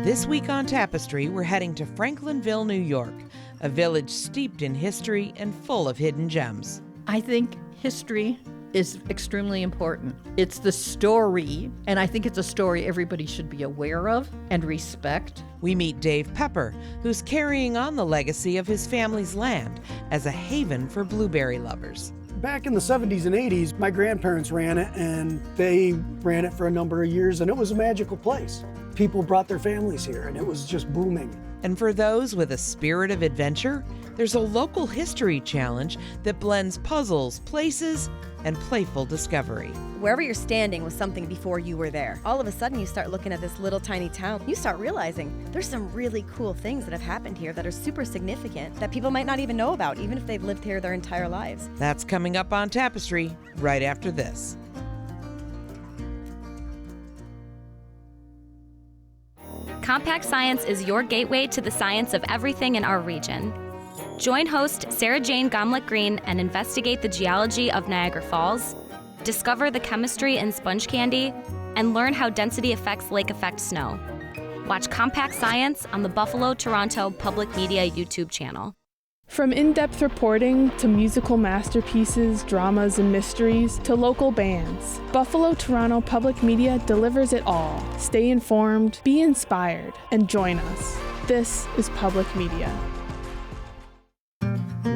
This week on Tapestry, we're heading to Franklinville, New York, a village steeped in history and full of hidden gems. I think history is extremely important. It's the story, and I think it's a story everybody should be aware of and respect. We meet Dave Pepper, who's carrying on the legacy of his family's land as a haven for blueberry lovers. Back in the 70s and 80s, my grandparents ran it, and they ran it for a number of years, and it was a magical place. People brought their families here, and it was just booming. And for those with a spirit of adventure, there's a local history challenge that blends puzzles, places, and playful discovery. Wherever you're standing was something before you were there. All of a sudden, you start looking at this little tiny town. You start realizing there's some really cool things that have happened here that are super significant that people might not even know about, even if they've lived here their entire lives. That's coming up on Tapestry right after this. Compact Science is your gateway to the science of everything in our region. Join host Sarah Jane Gomlick-Green and investigate the geology of Niagara Falls, discover the chemistry in sponge candy, and learn how density affects lake effect snow. Watch Compact Science on the Buffalo Toronto Public Media YouTube channel. From in-depth reporting to musical masterpieces, dramas, and mysteries to local bands, Buffalo Toronto Public Media delivers it all. Stay informed, be inspired, and join us. This is Public Media.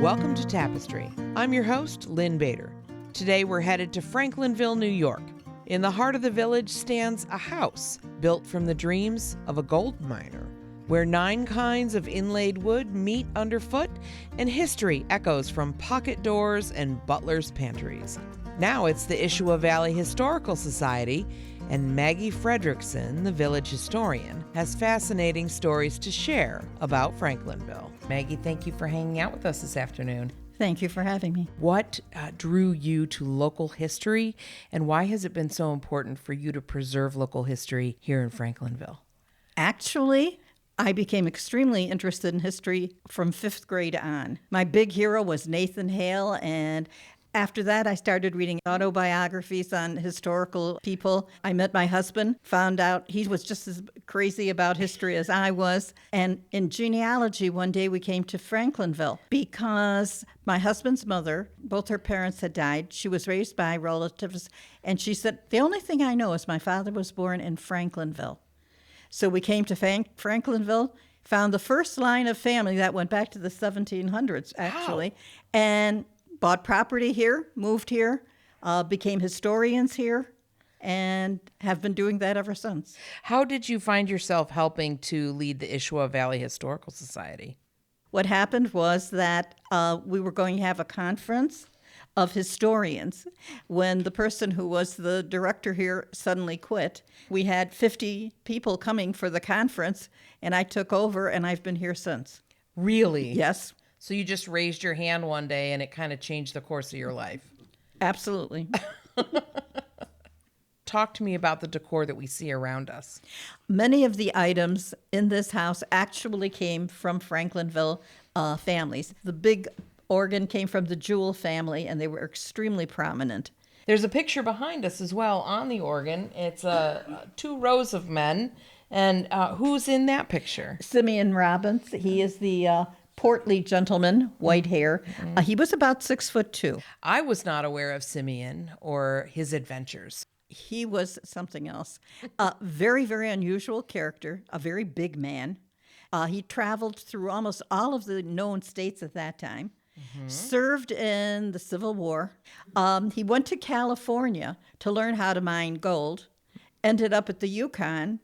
Welcome to Tapestry. I'm your host, Lynn Bader. Today we're headed to Franklinville, New York. In the heart of the village stands a house built from the dreams of a gold miner, where 9 kinds of inlaid wood meet underfoot and history echoes from pocket doors and butler's pantries. Now it's the Issaquah Valley Historical Society, and Maggie Fredrickson, the village historian, has fascinating stories to share about Franklinville. Maggie, thank you for hanging out with us this afternoon. Thank you for having me. What drew you to local history, and why has it been so important for you to preserve local history here in Franklinville? Actually, I became extremely interested in history from 5th grade on. My big hero was Nathan Hale, and after that, I started reading autobiographies on historical people. I met my husband, found out he was just as crazy about history as I was. And in genealogy, one day we came to Franklinville because my husband's mother, both her parents had died. She was raised by relatives, and she said, the only thing I know is my father was born in Franklinville. So we came to Franklinville, found the first line of family that went back to the 1700s, actually, and bought property here, moved here, became historians here, and have been doing that ever since. How did you find yourself helping to lead the Issaquah Valley Historical Society? What happened was that we were going to have a conference of historians. When the person who was the director here suddenly quit, we had 50 people coming for the conference, and I took over, and I've been here since. Really? Yes. So you just raised your hand one day and it kind of changed the course of your life? Absolutely. Talk to me about the decor that we see around us. Many of the items in this house actually came from Franklinville families. The big organ came from the Jewell family, and they were extremely prominent. There's a picture behind us as well on the organ. It's 2 rows of men. And who's in that picture? Simeon Robbins. He is the portly gentleman, white hair. He was about 6'2". I was not aware of Simeon or his adventures. He was something else. A very, very unusual character, a very big man. He traveled through almost all of the known states at that time, served in the Civil War. He went to California to learn how to mine gold, ended up at the Yukon,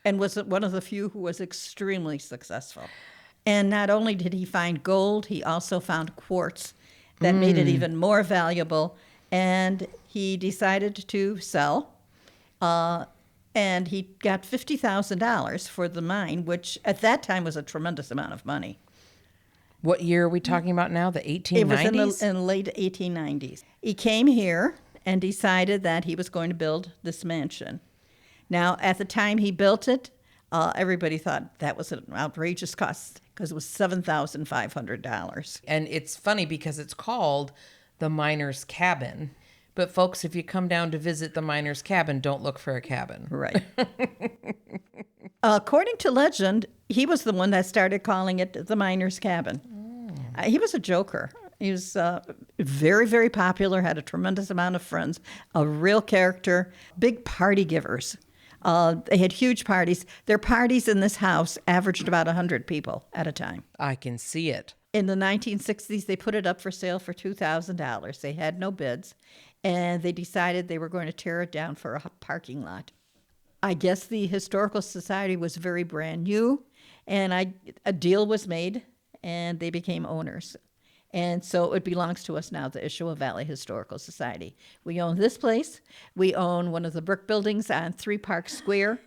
and was one of the few who was extremely successful. And not only did he find gold, he also found quartz that made it even more valuable. And he decided to sell. And he got $50,000 for the mine, which at that time was a tremendous amount of money. What year are we talking about now? The 1890s? It was in the late 1890s. He came here and decided that he was going to build this mansion. Now, at the time he built it, everybody thought that was an outrageous cost because it was $7,500. And it's funny because it's called the Miner's Cabin. But folks, if you come down to visit the Miner's Cabin, don't look for a cabin. Right. According to legend, he was the one that started calling it the miner's cabin. He was a joker. He was very, very popular, had a tremendous amount of friends, a real character, big party givers. They had huge parties. Their parties in this house averaged about 100 people at a time. I can see it. In the 1960s, they put it up for sale for $2,000. They had no bids, and they decided they were going to tear it down for a parking lot. I guess the Historical Society was very brand new, and a deal was made, and they became owners. And so it belongs to us now, the Issaquah Valley Historical Society. We own this place. We own one of the brick buildings on 3 Park Square,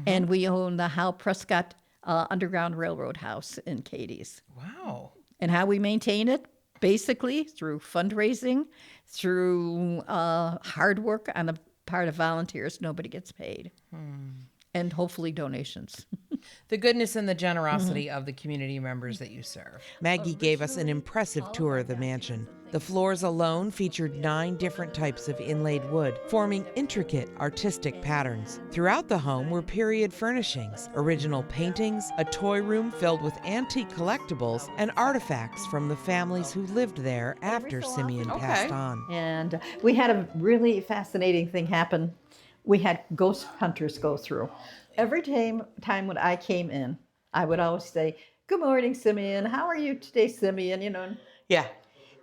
and we own the Hal Prescott Underground Railroad House in Cadiz. Wow. And how we maintain it? Basically through fundraising, through hard work on the part of volunteers. Nobody gets paid. And hopefully donations. The goodness and the generosity of the community members that you serve. Maggie gave us an impressive tour of the mansion. The floors alone featured 9 different types of inlaid wood, forming intricate artistic patterns. Throughout the home were period furnishings, original paintings, a toy room filled with antique collectibles, and artifacts from the families who lived there after Simeon passed on. And we had a really fascinating thing happen. We had ghost hunters go through. Every time when I came in, I would always say, "Good morning, Simeon. How are you today, Simeon?" You know. Yeah.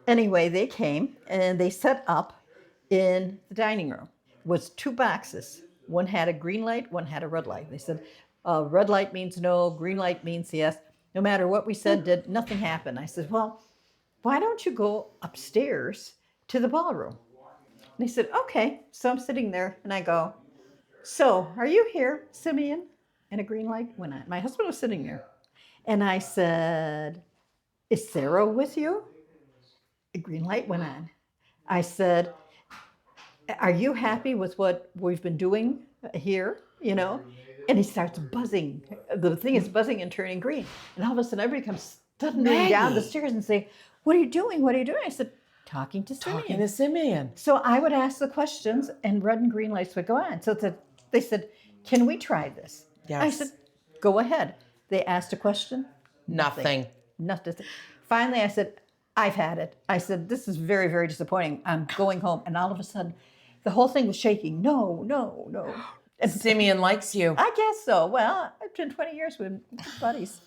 Anyway, they came and they set up in the dining room. It was 2 boxes. One had a green light, one had a red light. They said, red light means no, green light means yes. No matter what we said, nothing happened. I said, well, why don't you go upstairs to the ballroom? And he said, okay. So I'm sitting there and I go, so are you here, Simeon? And a green light went on. My husband was sitting there. And I said, is Sarah with you? A green light went on. I said, are you happy with what we've been doing here? You know? And he starts buzzing. The thing is buzzing and turning green. And all of a sudden everybody comes stumbling down the stairs and say, what are you doing? What are you doing? I said, talking to Simeon. Talking to Simeon. So I would ask the questions and red and green lights would go on. So they said, can we try this? Yes. I said, go ahead. They asked a question. Nothing. Nothing. Finally, I said, I've had it. I said, this is very, very disappointing. I'm going home. And all of a sudden, the whole thing was shaking. No, no, no. And Simeon likes you. I guess so. Well, I've been 20 years with buddies.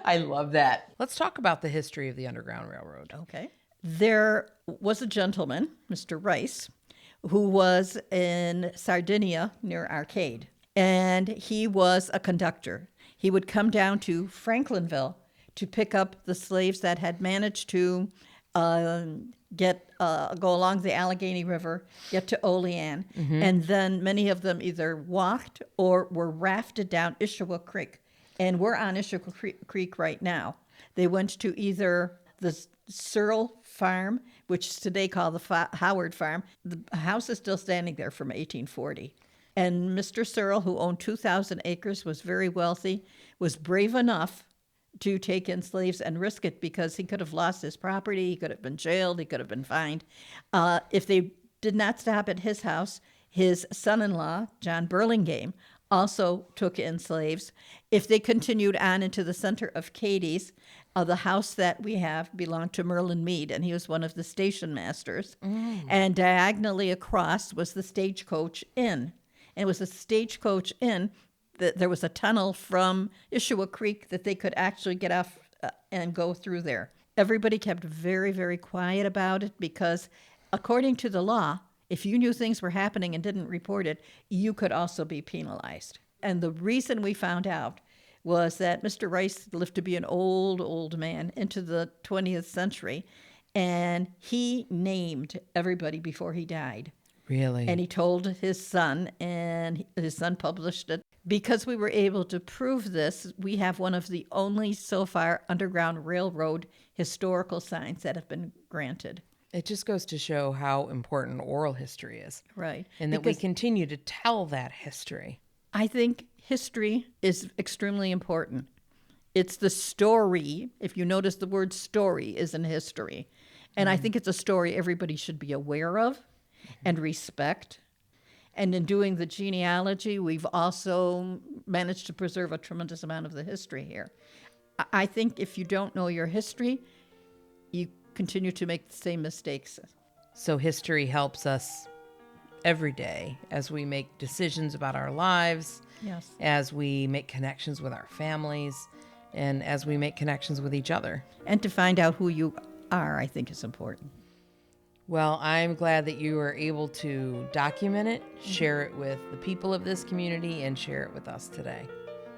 I love that. Let's talk about the history of the Underground Railroad. Okay. There was a gentleman, Mr. Rice, who was in Sardinia near Arcade, and he was a conductor. He would come down to Franklinville to pick up the slaves that had managed to go along the Allegheny River, get to Olean, and then many of them either walked or were rafted down Issaquah Creek. And we're on Issaquah Creek right now. They went to either the Searle Farm, which is today called the Howard Farm. The house is still standing there from 1840. And Mr. Searle, who owned 2,000 acres, was very wealthy, was brave enough to take in slaves and risk it because he could have lost his property, he could have been jailed, he could have been fined. If they did not stop at his house, his son-in-law, John Burlingame, also took in slaves. If they continued on into the center of Cadiz, the house that we have belonged to Merlin Mead, and he was one of the station masters. And diagonally across was the Stagecoach Inn. And it was a Stagecoach Inn that there was a tunnel from Issaquah Creek that they could actually get off and go through there. Everybody kept very, very quiet about it because, according to the law, if you knew things were happening and didn't report it, you could also be penalized. And the reason we found out was that Mr. Rice lived to be an old, old man into the 20th century, and he named everybody before he died. Really? And he told his son, and his son published it. Because we were able to prove this, we have one of the only, so far, Underground Railroad historical signs that have been granted. It just goes to show how important oral history is. Right. And that we continue to tell that history. I think history is extremely important. It's the story. If you notice, the word story is in history. And I think it's a story everybody should be aware of and respect. And in doing the genealogy, we've also managed to preserve a tremendous amount of the history here. I think if you don't know your history, you continue to make the same mistakes. So history helps us every day as we make decisions about our lives, Yes. as we make connections with our families, and as we make connections with each other. And to find out who you are, I think is important. Well, I'm glad that you were able to document it, share it with the people of this community, and share it with us today.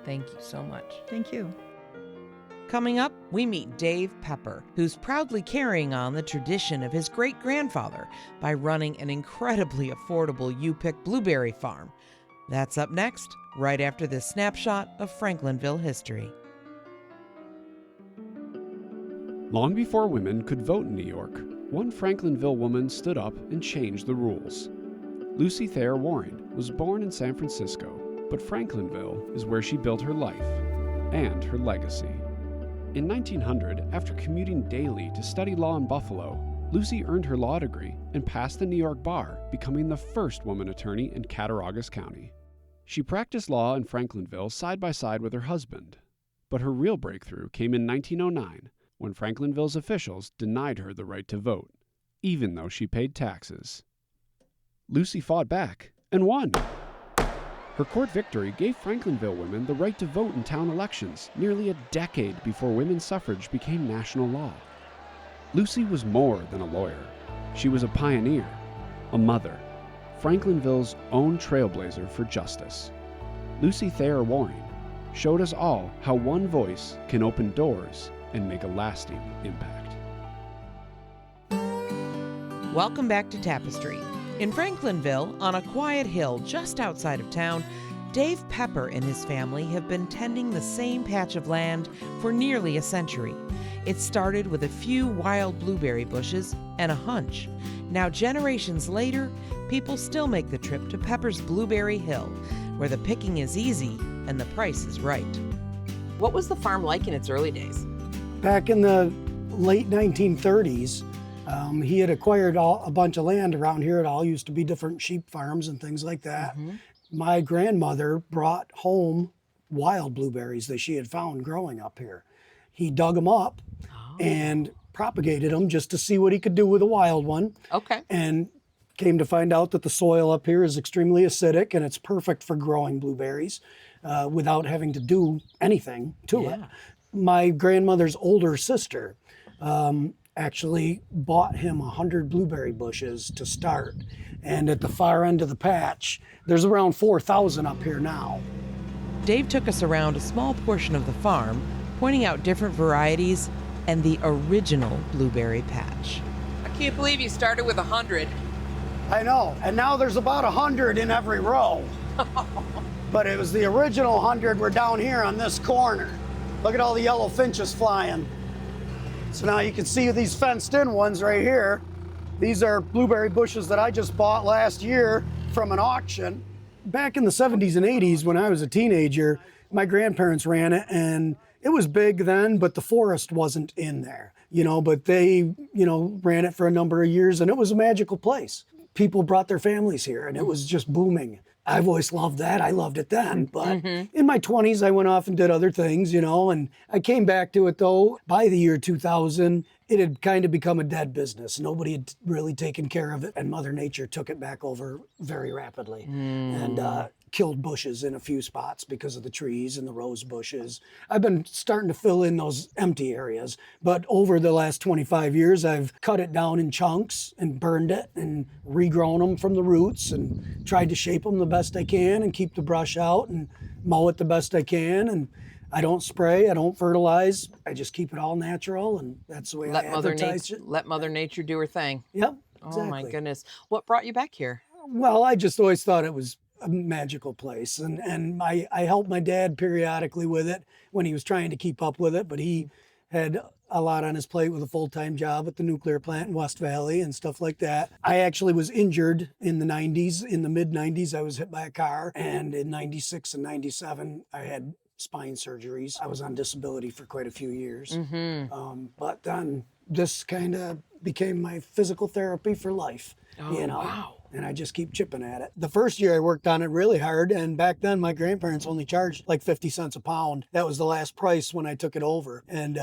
Thank you so much. Thank you. Coming up, we meet Dave Pepper, who's proudly carrying on the tradition of his great-grandfather by running an incredibly affordable U-Pick blueberry farm. That's up next, right after this snapshot of Franklinville history. Long before women could vote in New York, one Franklinville woman stood up and changed the rules. Lucy Thayer Warren was born in San Francisco, but Franklinville is where she built her life and her legacy. In 1900, after commuting daily to study law in Buffalo, Lucy earned her law degree and passed the New York bar, becoming the first woman attorney in Cattaraugus County. She practiced law in Franklinville side by side with her husband, but her real breakthrough came in 1909 when Franklinville's officials denied her the right to vote, even though she paid taxes. Lucy fought back and won. Her court victory gave Franklinville women the right to vote in town elections nearly a decade before women's suffrage became national law. Lucy was more than a lawyer. She was a pioneer, a mother, Franklinville's own trailblazer for justice. Lucy Thayer Warren showed us all how one voice can open doors and make a lasting impact. Welcome back to Tapestry. In Franklinville, on a quiet hill just outside of town, Dave Pepper and his family have been tending the same patch of land for nearly a century. It started with a few wild blueberry bushes and a hunch. Now, generations later, people still make the trip to Pepper's Blueberry Hill, where the picking is easy and the price is right. What was the farm like in its early days? Back in the late 1930s, he had acquired a bunch of land around here. It all used to be different sheep farms and things like that. Mm-hmm. My grandmother brought home wild blueberries that she had found growing up here. He dug them up and propagated them just to see what he could do with a wild one. Okay. And came to find out that the soil up here is extremely acidic and it's perfect for growing blueberries without having to do anything to it. My grandmother's older sister actually bought him 100 blueberry bushes to start. And at the far end of the patch, there's around 4,000 up here now. Dave took us around a small portion of the farm, pointing out different varieties and the original blueberry patch. I can't believe you started with 100. I know, and now there's about 100 in every row. But it was the original 100 were down here on this corner. Look at all the yellow finches flying. So now you can see these fenced in ones right here. These are blueberry bushes that I just bought last year from an auction. Back in the 70s and 80s when I was a teenager, my grandparents ran it and it was big then, but the forest wasn't in there, but they, ran it for a number of years and it was a magical place. People brought their families here and it was just booming. I've always loved that. I loved it then. But in my 20s, I went off and did other things, and I came back to it, though. By the year 2000, it had kind of become a dead business. Nobody had really taken care of it, and Mother Nature took it back over very rapidly and killed bushes in a few spots because of the trees and the rose bushes. I've been starting to fill in those empty areas, but over the last 25 years, I've cut it down in chunks and burned it and regrown them from the roots and tried to shape them the best I can and keep the brush out and mow it the best I can. And I don't spray, I don't fertilize, I just keep it all natural, and that's the way I advertise it. Let Mother Nature do her thing. Yep, exactly. Oh my goodness. What brought you back here? Well, I just always thought it was a magical place, and I helped my dad periodically with it when he was trying to keep up with it, but he had a lot on his plate with a full-time job at the nuclear plant in West Valley and stuff like that. I actually was injured in the 90s. In the mid-90s, I was hit by a car, and in 96 and 97, I had spine surgeries. I was on disability for quite a few years. But then this kind of became my physical therapy for life. Oh, wow. And I just keep chipping at it. The first year I worked on it really hard, and back then my grandparents only charged like 50 cents a pound. That was the last price when I took it over. And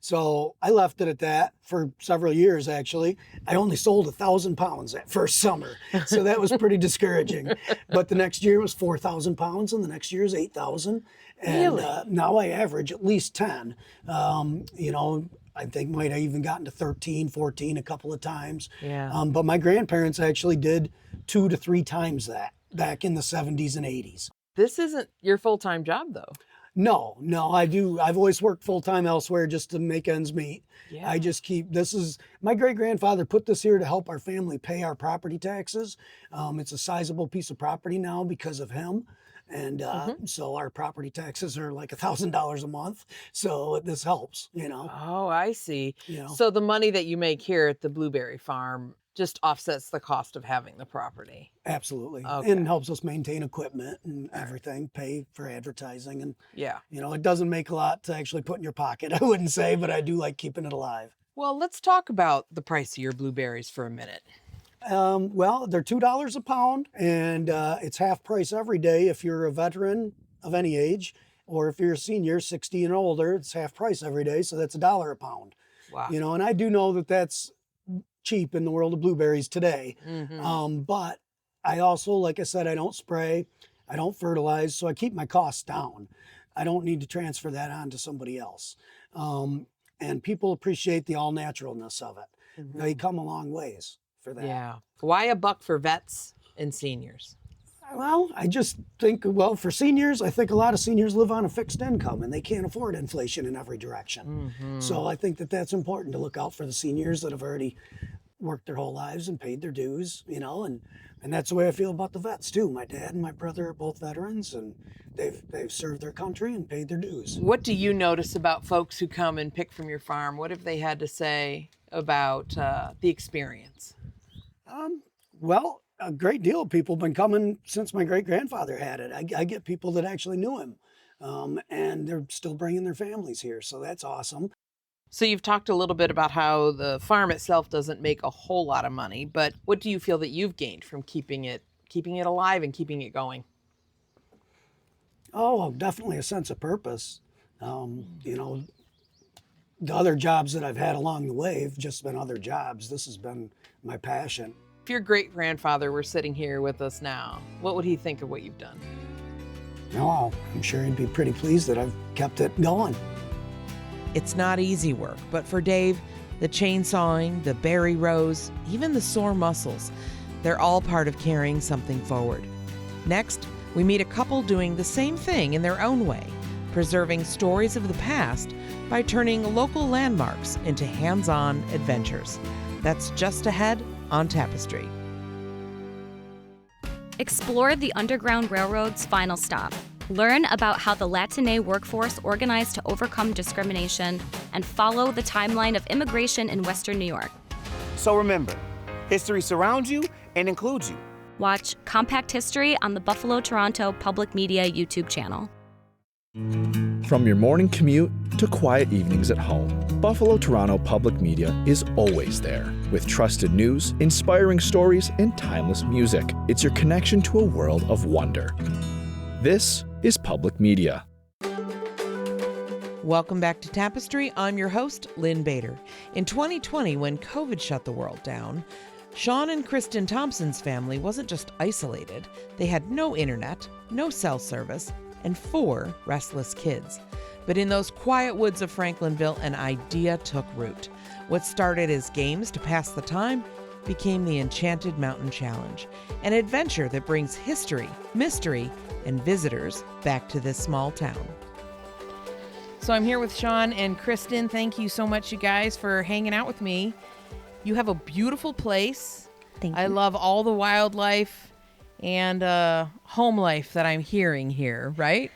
so I left it at that for several years, actually. I only sold 1,000 pounds that first summer, so that was pretty discouraging. But the next year was 4,000 pounds, and the next year is 8,000. And now I average at least 10. I think might have even gotten to 13, 14 a couple of times. Yeah. But my grandparents actually did 2 to 3 times that back in the 70s and 80s. This isn't your full-time job, though. No, I've always worked full-time elsewhere just to make ends meet. Yeah. I just my great-grandfather put this here to help our family pay our property taxes. It's a sizable piece of property now because of him. And so our property taxes are like $1,000 a month. So this helps, Oh, I see. You know. So the money that you make here at the blueberry farm just offsets the cost of having the property. Absolutely. Okay. And helps us maintain equipment and everything, pay for advertising. And, Yeah. it doesn't make a lot to actually put in your pocket, I wouldn't say, but I do like keeping it alive. Well, let's talk about the price of your blueberries for a minute. Well, they're $2 a pound, and it's half price every day if you're a veteran of any age, or if you're a senior, 60 and older, it's half price every day, so that's $1 a pound. Wow. And I do know that that's cheap in the world of blueberries today. But I also, like I said, I don't spray, I don't fertilize, so I keep my costs down. I don't need to transfer that on to somebody else. And people appreciate the all-naturalness of it. They come a long ways for that. Yeah. Why a buck for vets and seniors? Well, I just think, for seniors, I think a lot of seniors live on a fixed income and they can't afford inflation in every direction. So I think that that's important to look out for the seniors that have already worked their whole lives and paid their dues, and that's the way I feel about the vets too. My dad and my brother are both veterans, and they've served their country and paid their dues. What do you notice about folks who come and pick from your farm? What have they had to say about the experience? Well, a great deal of people have been coming since my great-grandfather had it. I get people that actually knew him, and they're still bringing their families here, so that's awesome. So you've talked a little bit about how the farm itself doesn't make a whole lot of money, but what do you feel that you've gained from keeping it alive and keeping it going? Oh, definitely a sense of purpose. The other jobs that I've had along the way have just been other jobs. This has been my passion. If your great-grandfather were sitting here with us now, what would he think of what you've done? Oh, I'm sure he'd be pretty pleased that I've kept it going. It's not easy work, but for Dave, the chainsawing, the berry rows, even the sore muscles, they're all part of carrying something forward. Next, we meet a couple doing the same thing in their own way, preserving stories of the past by turning local landmarks into hands-on adventures. That's just ahead on Tapestry. Explore the Underground Railroad's final stop. Learn about how the Latine workforce organized to overcome discrimination and follow the timeline of immigration in Western New York. So remember, history surrounds you and includes you. Watch Compact History on the Buffalo Toronto Public Media YouTube channel. From your morning commute to quiet evenings at home, Buffalo Toronto Public Media is always there with trusted news, inspiring stories, and timeless music. It's your connection to a world of wonder. This is Public Media. Welcome back to Tapestry. I'm your host, Lynn Bader. In 2020, when COVID shut the world down, Sean and Kristen Thompson's family wasn't just isolated. They had no internet, no cell service, and 4 restless kids. But in those quiet woods of Franklinville, an idea took root. What started as games to pass the time became the Enchanted Mountain Challenge, an adventure that brings history, mystery, and visitors back to this small town. So I'm here with Sean and Kristen. Thank you so much, you guys, for hanging out with me. You have a beautiful place. Thank you. I love all the wildlife and home life that I'm hearing here, right?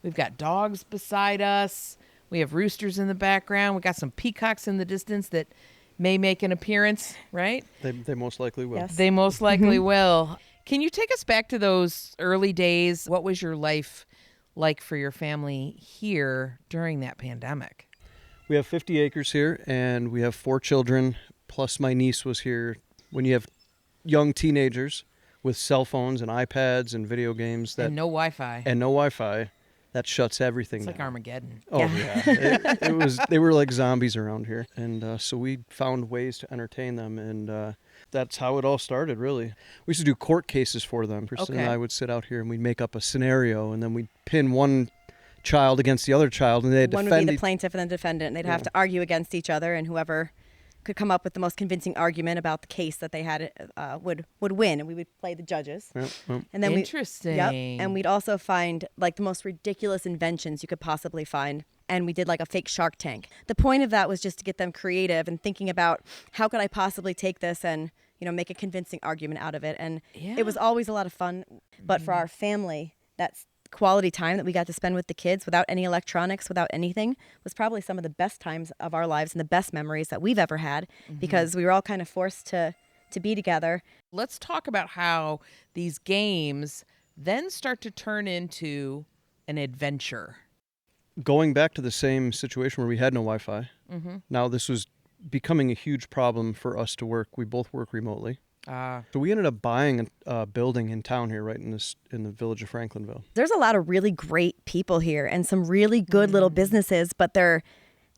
We've got dogs beside us. We have roosters in the background. We got some peacocks in the distance that may make an appearance, right? They most likely will. Yes. They most likely will. Can you take us back to those early days? What was your life like for your family here during that pandemic? We have 50 acres here, and we have 4 children, plus my niece was here. When you have young teenagers with cell phones and iPads and video games And no Wi-Fi. That shuts everything It's down. like Armageddon. Oh yeah, they were like zombies around here, and so we found ways to entertain them, and that's how it all started. Really, we used to do court cases for them. Kristen and I would sit out here and we'd make up a scenario, and then we'd pin one child against the other child, and they'd One defend. would be the plaintiff and the defendant, and they'd have to argue against each other, and whoever could come up with the most convincing argument about the case that they had would win, and we would play the judges. Yep, yep. And then Interesting. And we'd also find like the most ridiculous inventions you could possibly find. And we did like a fake Shark Tank. The point of that was just to get them creative and thinking about how could I possibly take this and, make a convincing argument out of it. And it was always a lot of fun. But for our family, that's quality time that we got to spend with the kids without any electronics, without anything, was probably some of the best times of our lives and the best memories that we've ever had, because we were all kind of forced to be together. Let's talk about how these games then start to turn into an adventure. Going back to the same situation where we had no Wi-Fi, now this was becoming a huge problem for us to work. We both work remotely. So we ended up buying a building in town here, right in the village of Franklinville. There's a lot of really great people here and some really good little businesses, but they're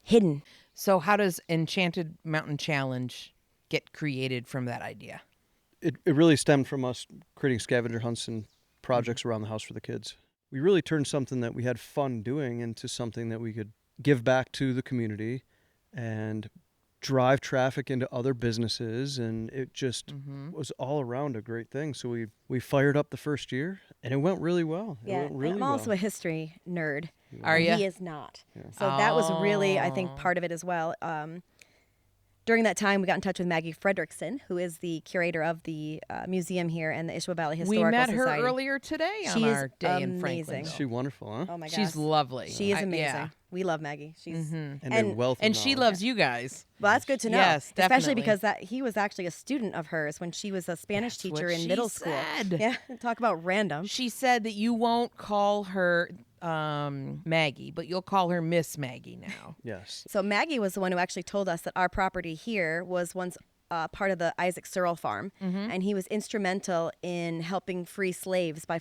hidden. So how does Enchanted Mountain Challenge get created from that idea? It really stemmed from us creating scavenger hunts and projects around the house for the kids. We really turned something that we had fun doing into something that we could give back to the community and drive traffic into other businesses, and it just was all around a great thing. So we fired up the first year, and it went really well. Yeah, it went really I'm also a history nerd. Are you? He is not. Yeah. So that was really, I think, part of it as well. During that time, we got in touch with Maggie Fredrickson, who is the curator of the museum here and the Ishmael Valley Historical Society. We met her earlier today on our day in Franklinville. Is she wonderful, huh? Oh my gosh. She's lovely. She is amazing. We love Maggie. She's and a wealth of and she knowledge. loves you guys. Well, that's good to know. Yes, definitely. Especially because he was actually a student of hers when she was a Spanish teacher in middle school. Yeah, talk about random. She said that you won't call her Maggie, but you'll call her Miss Maggie now. Yes. So Maggie was the one who actually told us that our property here was once part of the Isaac Searle farm, and he was instrumental in helping free slaves by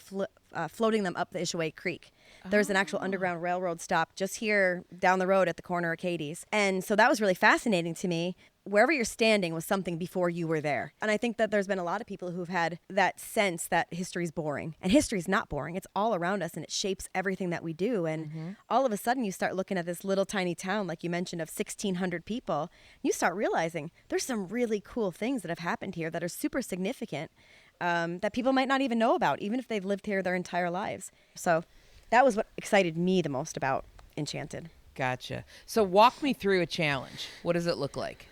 floating them up the Ishaway Creek. There's an actual Underground Railroad stop just here down the road at the corner of Katie's. And so that was really fascinating to me. Wherever you're standing was something before you were there. And I think that there's been a lot of people who've had that sense that history's boring. And history's not boring. It's all around us, and it shapes everything that we do. And all of a sudden you start looking at this little tiny town, like you mentioned, of 1,600 people. You start realizing there's some really cool things that have happened here that are super significant, that people might not even know about, even if they've lived here their entire lives. So that was what excited me the most about Enchanted. Gotcha. So walk me through a challenge. What does it look like?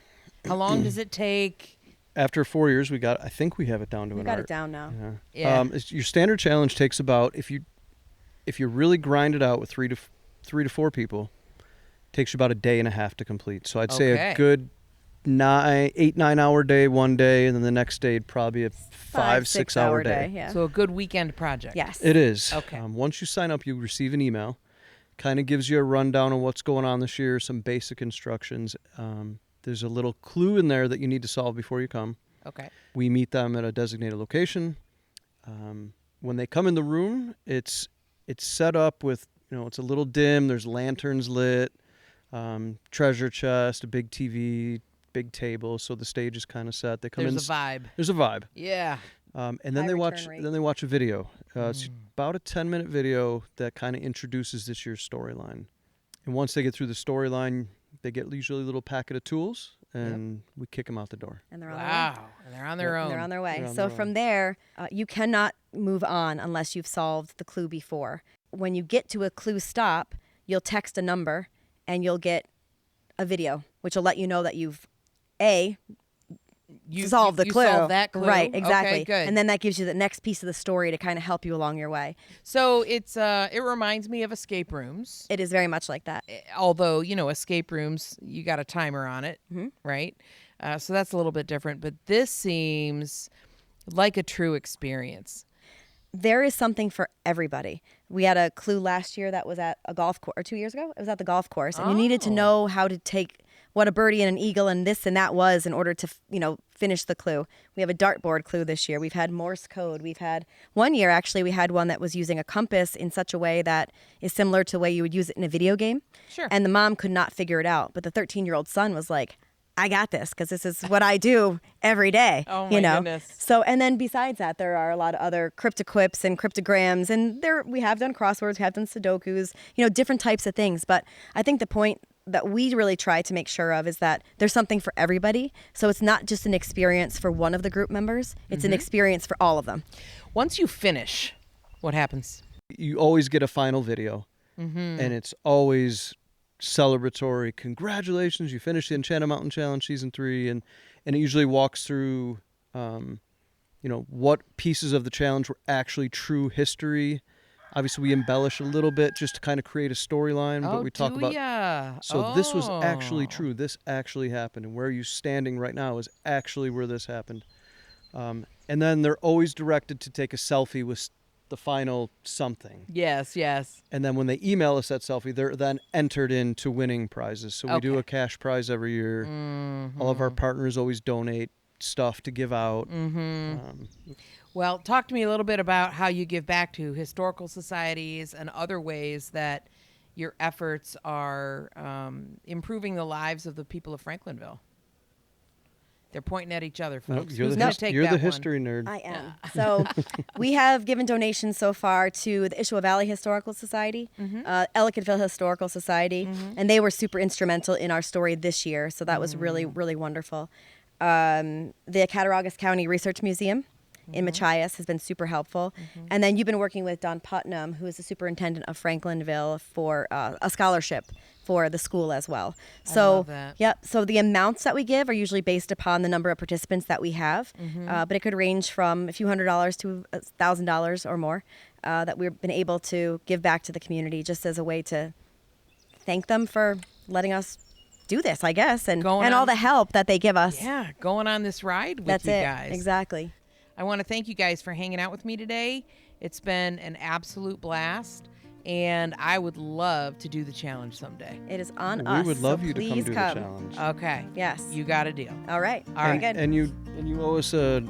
How long does it take? After 4 years, I think we have it down to an art. We got it down now. Yeah. Your standard challenge takes about, if you really grind it out with three to four people, takes you about a day and a half to complete. So I'd say a good 8-9 hour day one day, and then the next day probably a 5-6 hour day. Yeah. So a good weekend project. Yes. It is. Okay. Once you sign up, you receive an email. Kind of gives you a rundown of what's going on this year, some basic instructions. There's a little clue in there that you need to solve before you come. Okay. We meet them at a designated location. When they come in the room, it's set up with, it's a little dim. There's lanterns lit, treasure chest, a big TV, big table. So the stage is kind of set. They come in. There's a vibe. There's a vibe. Yeah. And then they watch a video. It's about a 10-minute video that kind of introduces this year's storyline. And once they get through the storyline, they get usually a little packet of tools, and we kick them out the door. And they're on their way. And they're on their own. And they're on their way. So from there, you cannot move on unless you've solved the clue before. When you get to a clue stop, you'll text a number, and you'll get a video, which will let you know that you've solve the clue. Solve that clue. Right, exactly. Okay, good. And then that gives you the next piece of the story to kind of help you along your way. So it reminds me of escape rooms. It is very much like that. Although, escape rooms, you got a timer on it, right? So that's a little bit different. But this seems like a true experience. There is something for everybody. We had a clue last year that was at a golf course, or 2 years ago. It was at the golf course. And you needed to know how to take what a birdie and an eagle and this and that was in order to, finish the clue. We have a dartboard clue this year. We've had Morse code. We've had one year, actually, we had one that was using a compass in such a way that is similar to the way you would use it in a video game. Sure. And the mom could not figure it out. But the 13-year-old son was like, I got this because this is what I do every day. Oh, my goodness. So, and then besides that, there are a lot of other cryptoquips and cryptograms. And we have done crosswords, we have done Sudokus, different types of things. But I think the point that we really try to make sure of is that there's something for everybody. So it's not just an experience for one of the group members. It's an experience for all of them. Once you finish, what happens? You always get a final video, and it's always celebratory. Congratulations, you finished the Enchanted Mountain Challenge Season 3, and it usually walks through, what pieces of the challenge were actually true history. Obviously, we embellish a little bit just to kind of create a storyline, but we talk about. So this was actually true. This actually happened, and where you're standing right now is actually where this happened. And then they're always directed to take a selfie with the final something. Yes. And then when they email us that selfie, they're then entered into winning prizes. So we do a cash prize every year. All of our partners always donate stuff to give out. Well, talk to me a little bit about how you give back to historical societies and other ways that your efforts are improving the lives of the people of Franklinville. They're pointing at each other, folks. You're the history nerd. I am. So we have given donations so far to the Issaquah Valley Historical Society, Ellicottville Historical Society, and they were super instrumental in our story this year. So that was really, really wonderful. The Cattaraugus County Research Museum in Machias has been super helpful. And then you've been working with Don Putnam, who is the superintendent of Franklinville, for a scholarship for the school as well. So, I love that. Yep. So the amounts that we give are usually based upon the number of participants that we have, but it could range from a few $100s to $1,000 or more that we've been able to give back to the community just as a way to thank them for letting us do this, I guess, and all the help that they give us. Yeah, going on this ride with That's you it. guys. Exactly. I want to thank you guys for hanging out with me today. It's been an absolute blast, and I would love to do the challenge someday. It is on us. We would love you to come do the challenge. Okay. Yes. You got a deal. All right. All Very right. good. And you owe us a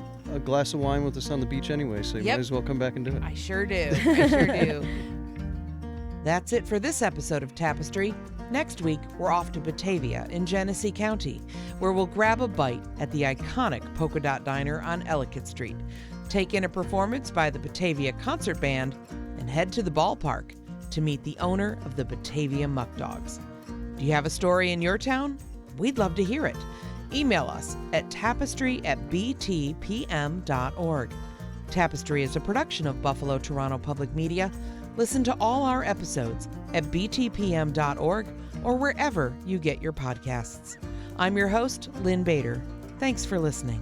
glass of wine with us on the beach anyway, so you might as well come back and do it. I sure do. I sure do. That's it for this episode of Tapestry. Next week, we're off to Batavia in Genesee County, where we'll grab a bite at the iconic Polka Dot Diner on Ellicott Street, take in a performance by the Batavia Concert Band, and head to the ballpark to meet the owner of the Batavia Muck Dogs. Do you have a story in your town? We'd love to hear it. Email us at tapestry@btpm.org. Tapestry is a production of Buffalo Toronto Public Media. Listen to all our episodes at btpm.org or wherever you get your podcasts. I'm your host, Lynn Bader. Thanks for listening.